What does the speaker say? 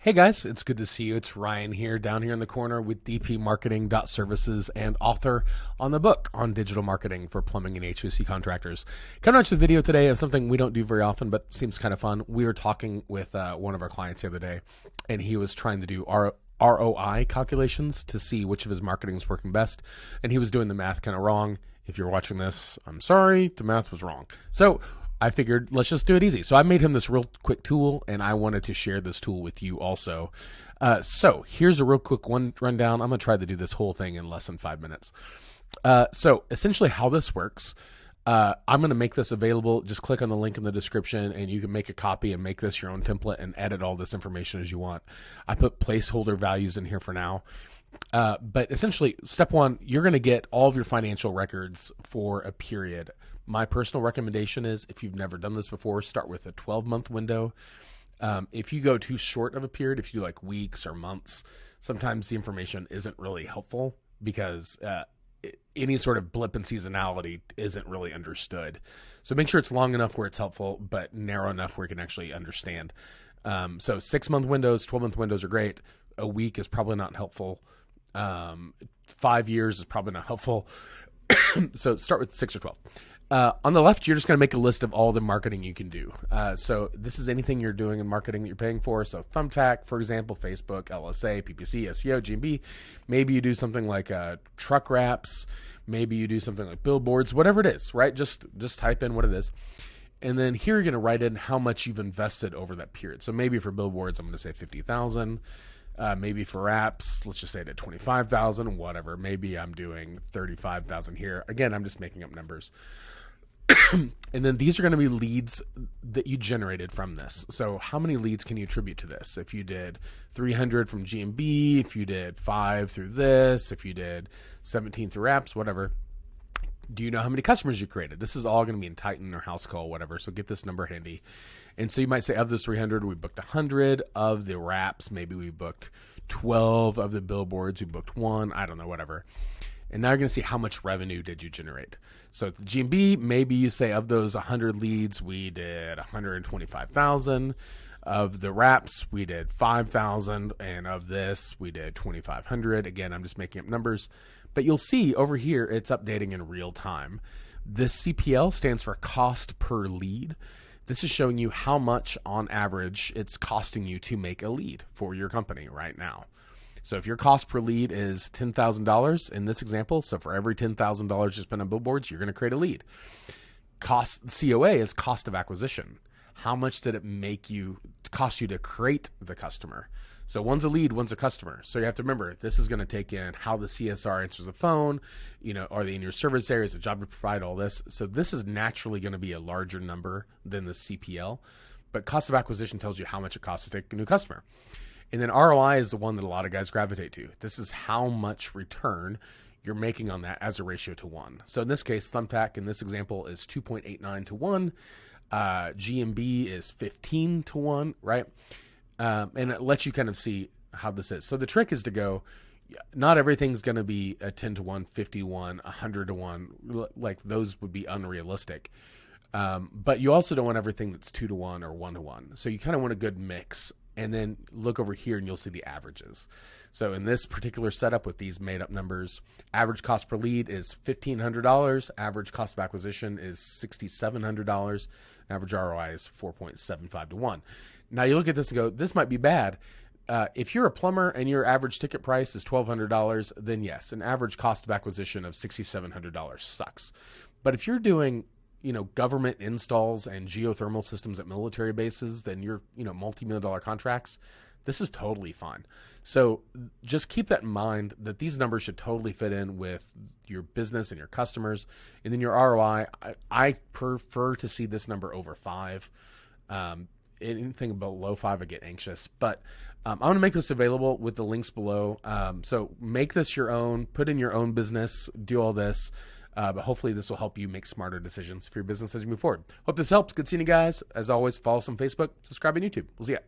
Hey guys, it's good to see you. It's Ryan here, down here in the corner with DP Marketing.Services and author on the book on digital marketing for plumbing and HVAC contractors. Coming out to the video today of something we don't do very often, but seems kind of fun. We were talking with one of our clients the other day, and he was trying to do ROI calculations to see which of his marketing is working best, and he was doing the math kind of wrong. If you're watching this, I'm sorry, the math was wrong. So I figured let's just do it easy. So I made him this real quick tool, and I wanted to share this tool with you also. So here's a real quick rundown. I'm going to try to do this whole thing in less than 5 minutes. So essentially how this works, I'm going to make this available. Just click on the link in the description, and you can make a copy and make this your own template and edit all this information as you want. I put placeholder values in here for now. But essentially, step one, you're going to get all of your financial records for a period. My personal recommendation is, if you've never done this before, start with a 12-month window. If you go too short of a period, if you do like weeks or months, sometimes the information isn't really helpful because any sort of blip in seasonality isn't really understood. So make sure it's long enough where it's helpful, but narrow enough where you can actually understand. So 6-month windows, 12-month windows are great. A week is probably not helpful. 5 years is probably not helpful. So start with 6 or 12. On the left, you're just going to make a list of all the marketing you can do. So this is anything you're doing in marketing that you're paying for. So Thumbtack, for example, Facebook, LSA, PPC, SEO, GMB. Maybe you do something like truck wraps. Maybe you do something like billboards, whatever it is, right? Just type in what it is. And then here you're going to write in how much you've invested over that period. So maybe for billboards, I'm going to say 50,000. Maybe for wraps, let's just say at 25,000, whatever. Maybe I'm doing 35,000 here. Again, I'm just making up numbers. And then these are going to be leads that you generated from this. So how many leads can you attribute to this? If you did 300 from GMB, if you did 5 through this, if you did 17 through wraps, whatever. Do you know how many customers you created? This is all going to be in Titan or House Call, whatever. So get this number handy. And so you might say, of this 300, we booked 100. Of the wraps, maybe we booked 12. Of the billboards, we booked 1. I don't know, whatever. And now you're going to see how much revenue did you generate. So at the GMB, maybe you say of those 100 leads, we did 125,000. Of the wraps, we did 5,000. And of this, we did 2,500. Again, I'm just making up numbers. But you'll see over here, it's updating in real time. This CPL stands for cost per lead. This is showing you how much on average it's costing you to make a lead for your company right now. So if your cost per lead is $10,000 in this example, so for every $10,000 you spend on billboards, you're going to create a lead. COA is cost of acquisition. How much did it cost you to create the customer? So one's a lead, one's a customer. So you have to remember, this is going to take in how the CSR answers the phone, are they in your service area, is the job to provide, all this. So this is naturally going to be a larger number than the CPL, but cost of acquisition tells you how much it costs to take a new customer. And then ROI is the one that a lot of guys gravitate to. This is how much return you're making on that as a ratio to 1. So in this case, Thumbtack in this example is 2.89 to 1. GMB is 15 to 1, right? And it lets you kind of see how this is. So the trick is to go, not everything's going to be a 10 to 1, 50 to 1, 100 to 1. Like those would be unrealistic. But you also don't want everything that's 2 to 1 or 1 to 1. So you kind of want a good mix. And then look over here and you'll see the averages. So in this particular setup with these made up numbers, average cost per lead is $1,500. Average cost of acquisition is $6,700. Average ROI is 4.75 to 1. Now you look at this and go, this might be bad. If you're a plumber and your average ticket price is $1,200, then yes, an average cost of acquisition of $6,700 sucks. But if you're doing government installs and geothermal systems at military bases, then you're, multi-million-dollar contracts. This is totally fine. So just keep that in mind that these numbers should totally fit in with your business and your customers. And then your ROI, I prefer to see this number over 5. Anything below 5, I get anxious. But I'm going to make this available with the links below. So make this your own, put in your own business, do all this. But hopefully this will help you make smarter decisions for your business as you move forward. Hope this helps. Good seeing you guys. As always, follow us on Facebook, subscribe on YouTube. We'll see ya.